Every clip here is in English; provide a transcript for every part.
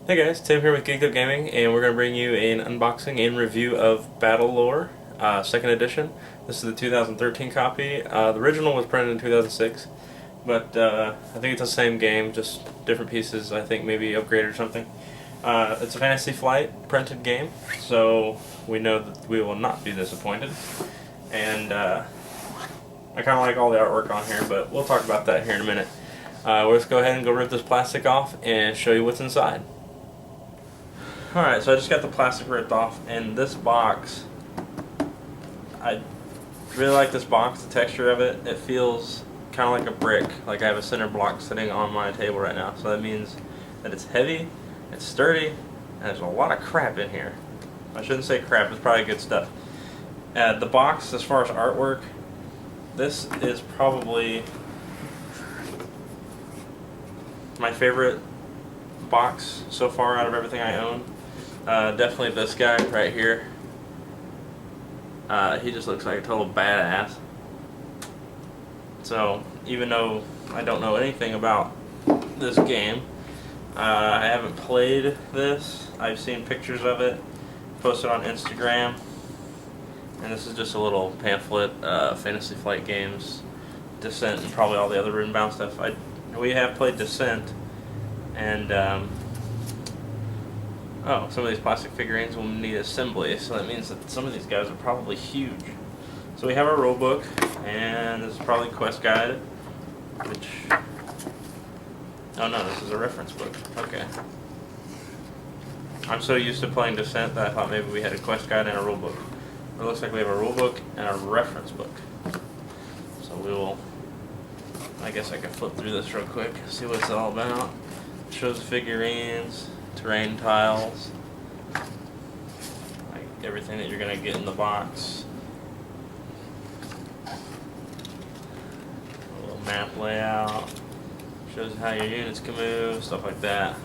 Hey guys, Tim here with Geekedupgaming, and we're going to bring you an unboxing and review of BattleLore Second Edition. This is the 2013 copy. The original was printed in 2006, but I think it's the same game, just different pieces, I think maybe upgraded or something. It's a Fantasy Flight printed game, so we know that we will not be disappointed. And I kind of like all the artwork on here, but we'll talk about that here in a minute. Let's go ahead and go rip this plastic off and show you what's inside. Alright, so I just got the plastic ripped off, and this box, I really like this box, the texture of it. It feels kind of like a brick, like I have a center block sitting on my table right now. So that means that it's heavy, it's sturdy, and there's a lot of crap in here. I shouldn't say crap, it's probably good stuff. The box, as far as artwork, this is probably my favorite box so far out of everything I own. Definitely this guy right here. He just looks like a total badass. So even though I don't know anything about this game, I haven't played this. I've seen pictures of it posted on Instagram, and this is just a little pamphlet. Fantasy Flight games, Descent, and probably all the other Runebound stuff. We have played Descent, and oh, some of these plastic figurines will need assembly, so that means that some of these guys are probably huge. So we have our rule book, and this is probably quest guide, which, oh no, this is a reference book. Okay. I'm so used to playing Descent that I thought maybe we had a quest guide and a rule book. It looks like we have a rule book and a reference book. So we will, I guess I can flip through this real quick, see what it's all about. It shows figurines, terrain tiles, like everything that you're going to get in the box. A little map layout, shows how your units can move, stuff like that.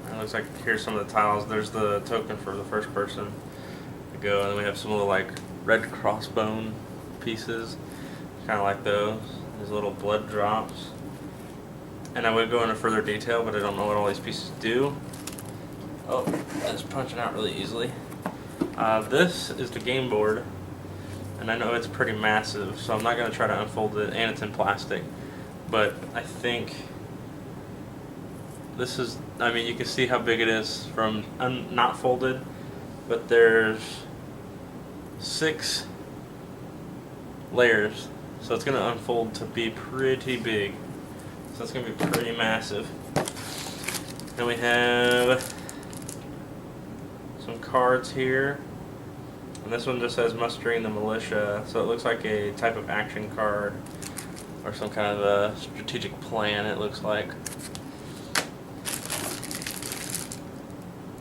It looks like here's some of the tiles. There's the token for the first person to go, and then we have some little like red crossbone pieces, kind of like those. These little blood drops. And I would go into further detail, but I don't know what all these pieces do. Oh, it's punching out really easily. This is the game board, and I know it's pretty massive, so I'm not going to try to unfold it, and it's in plastic. But I think this is, I mean, you can see how big it is from not folded, but there's 6 layers. So it's going to unfold to be pretty big. So it's going to be pretty massive. And we have some cards here. And this one just says mustering the militia. So it looks like a type of action card or some kind of a strategic plan, it looks like.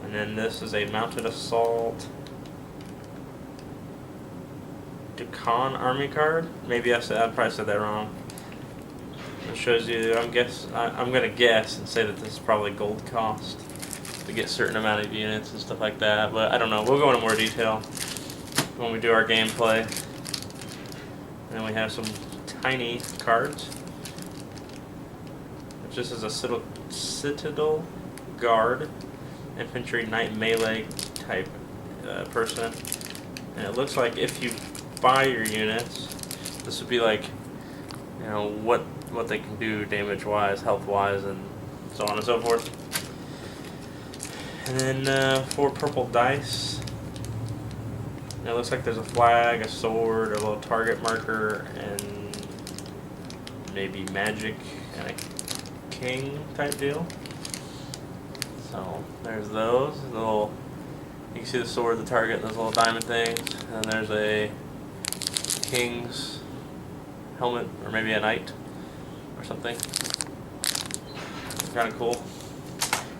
And then this is a mounted assault Daqan army card. Maybe I probably said that wrong. It shows you. I'm gonna guess and say that this is probably gold cost to get a certain amount of units and stuff like that. But I don't know. We'll go into more detail when we do our gameplay. And then we have some tiny cards. It just is a citadel guard, infantry, knight, melee type person. And it looks like if you buy your units, this would be like, you know, what they can do damage wise, health wise, and so on and so forth. And then 4 purple dice. And it looks like there's a flag, a sword, a little target marker, and maybe magic and a king type deal. So there's those little. You can see the sword, the target, and those little diamond things. And there's a king's helmet, or maybe a knight, or something. Kind of cool.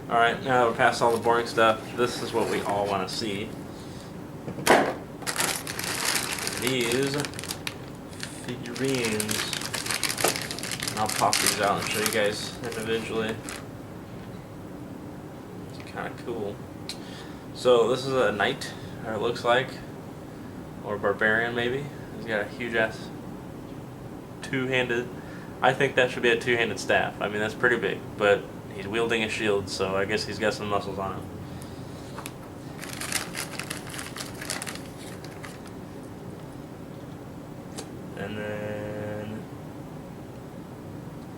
Alright, now we're past all the boring stuff. This is what we all want to see. These figurines. And I'll pop these out and show you guys individually. It's kind of cool. So this is a knight, or it looks like, or barbarian maybe. He's got a huge ass two-handed I think that should be a two-handed staff. I mean, that's pretty big, but he's wielding a shield, so I guess he's got some muscles on him. And then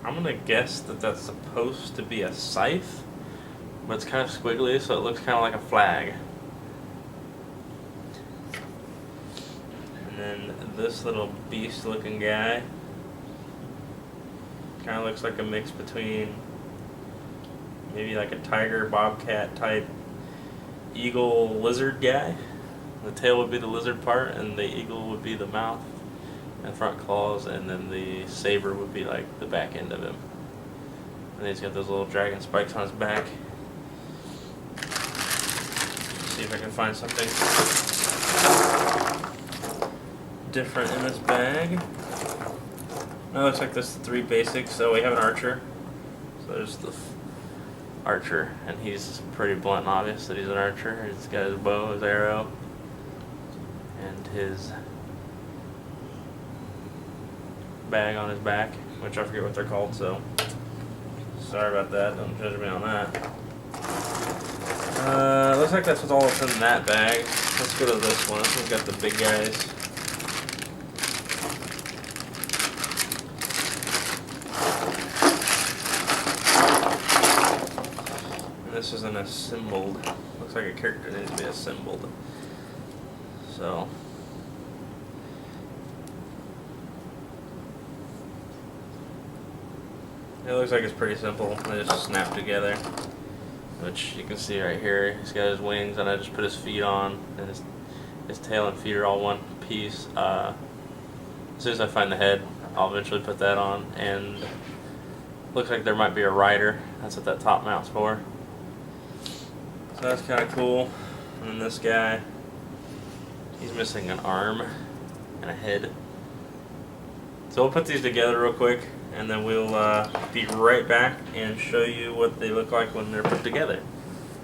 I'm gonna guess that that's supposed to be a scythe, but it's kind of squiggly, so it looks kind of like a flag. And then this little beast-looking guy kind of looks like a mix between maybe like a tiger, bobcat type, eagle, lizard guy. The tail would be the lizard part, and the eagle would be the mouth and front claws, and then the saber would be like the back end of him. And he's got those little dragon spikes on his back. See if I can find something different in this bag. It looks like this is 3 basics. So we have an archer. So there's the archer, and he's pretty blunt and obvious that he's an archer. He's got his bow, his arrow, and his bag on his back, which I forget what they're called, so sorry about that, don't judge me on that. Looks like that's all that's in that bag. Let's go to this one. This one's got the big guys. And this is an assembled. Looks like a character needs to be assembled. So it looks like it's pretty simple. They just snap together, which you can see right here. He's got his wings, and I just put his feet on, and his tail and feet are all one piece. As soon as I find the head, I'll eventually put that on. And looks like there might be a rider. That's what that top mount's for. So that's kind of cool. And then this guy, he's missing an arm and a head. So we'll put these together real quick, and then we'll be right back and show you what they look like when they're put together.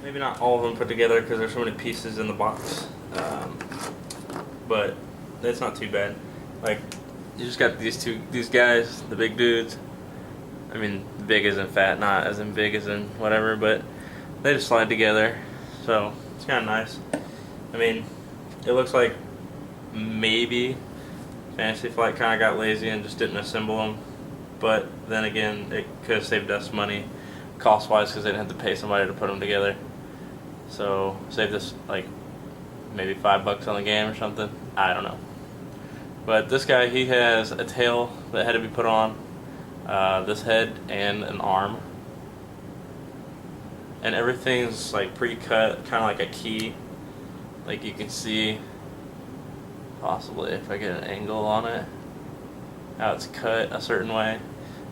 Maybe not all of them put together because there's so many pieces in the box, but it's not too bad. Like, you just got these guys, the big dudes. I mean, big as in fat, not as in big as in whatever, but they just slide together, so it's kind of nice. I mean, it looks like maybe Fantasy Flight kind of got lazy and just didn't assemble them. But then again, it could have saved us money cost-wise because they didn't have to pay somebody to put them together. So saved us like maybe $5 on the game or something. I don't know. But this guy, he has a tail that had to be put on, this head, and an arm. And everything's like pre-cut, kind of like a key. Like you can see, possibly if I get an angle on it, how it's cut a certain way,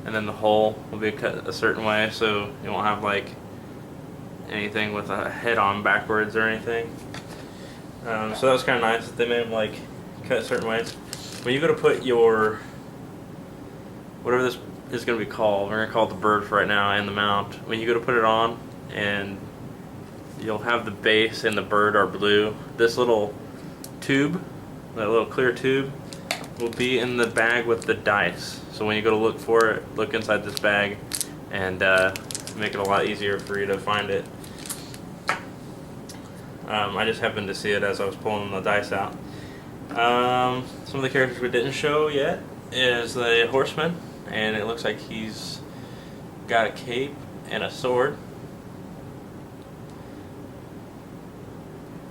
and then the hole will be cut a certain way, so you won't have like anything with a head on backwards or anything. So that was kind of nice that they made them like cut certain ways. When you go to put your, whatever this is going to be called, we're going to call it the bird for right now, and the mount. When you go to put it on, and you'll have the base and the bird are blue, this little tube, that little clear tube, will be in the bag with the dice. So when you go to look for it, look inside this bag, and make it a lot easier for you to find it. I just happened to see it as I was pulling the dice out. Some of the characters we didn't show yet is the horseman, and it looks like he's got a cape and a sword.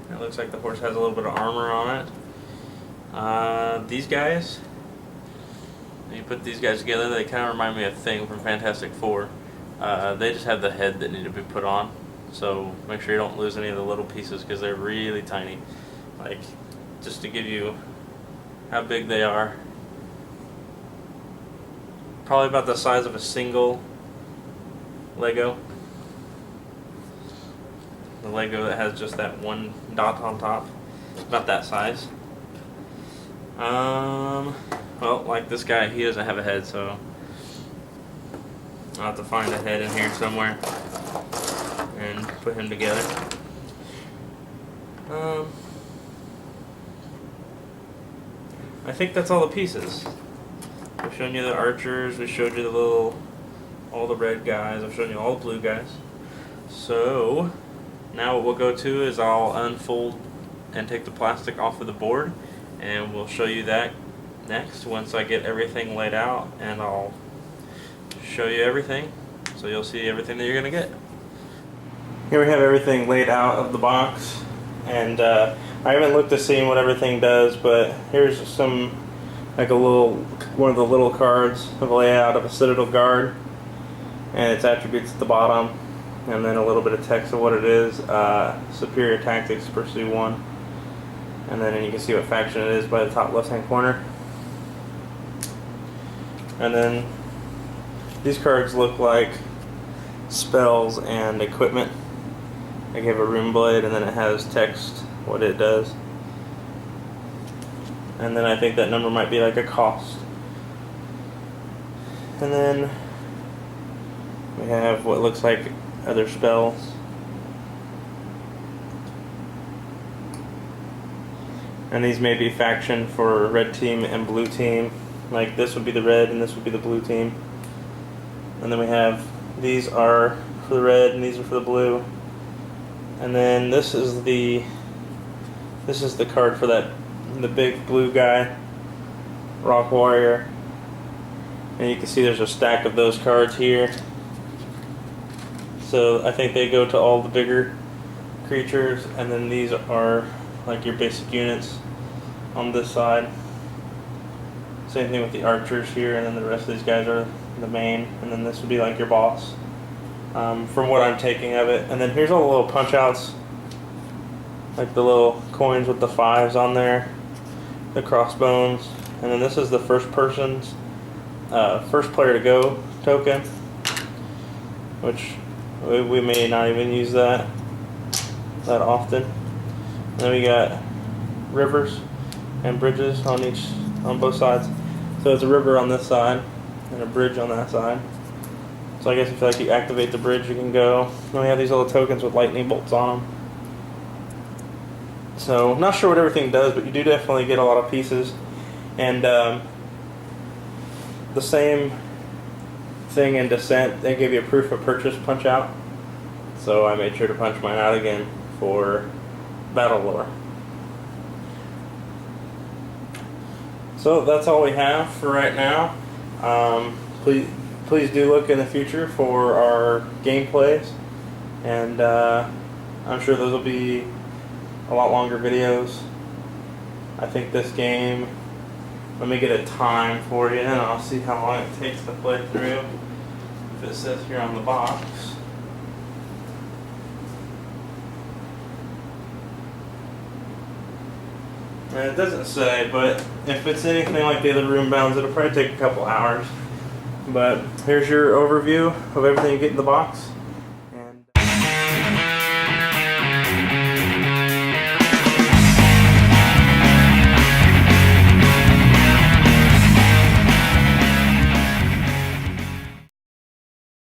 It looks like the horse has a little bit of armor on it. These guys, when you put these guys together, they kind of remind me of Thing from Fantastic Four. They just have the head that need to be put on, so make sure you don't lose any of the little pieces because they're really tiny. Like, just to give you how big they are, probably about the size of a single Lego. The Lego that has just that one dot on top, about that size. Well, like this guy, he doesn't have a head, so I'll have to find a head in here somewhere and put him together. I think that's all the pieces. We've shown you the archers, we showed you all the red guys, I've shown you all the blue guys. So, now what we'll go to is I'll unfold and take the plastic off of the board, and we'll show you that next once I get everything laid out, and I'll show you everything, so you'll see everything that you're going to get. Here we have everything laid out of the box, and I haven't looked to see what everything does, but here's some, like one of the little cards of a layout of a Citadel Guard, and its attributes at the bottom, and then a little bit of text of what it is. Superior tactics, pursue 1, and then you can see what faction it is by the top left hand corner. And then these cards look like spells and equipment. I gave a rune blade, and then it has text what it does, and then I think that number might be like a cost. And then we have what looks like other spells, and these may be faction for red team and blue team. Like this would be the red and this would be the blue team. And then we have, these are for the red and these are for the blue. And then this is the card for the big blue guy, Rock Warrior. And you can see there's a stack of those cards here. So I think they go to all the bigger creatures, and then these are like your basic units on this side. Same thing with the archers here, and then the rest of these guys are the main, and then this would be like your boss, from what I'm taking of it. And then here's all the little punch outs, like the little coins with the 5s on there, the crossbones, and then this is the first player to go token, which we may not even use that often. And then we got rivers and bridges on both sides. So it's a river on this side and a bridge on that side. So I guess if like you activate the bridge, you can go. Then we have these little tokens with lightning bolts on them. So I'm not sure what everything does, but you do definitely get a lot of pieces. And the same thing in Descent, they give you a proof of purchase punch out. So I made sure to punch mine out again for BattleLore. So that's all we have for right now. Please do look in the future for our gameplays, and I'm sure those will be a lot longer videos. I think this game, let me get a time for you and I'll see how long it takes to play through, if it says here on the box. And it doesn't say, but if it's anything like the other room bounds, it'll probably take a couple hours. But here's your overview of everything you get in the box.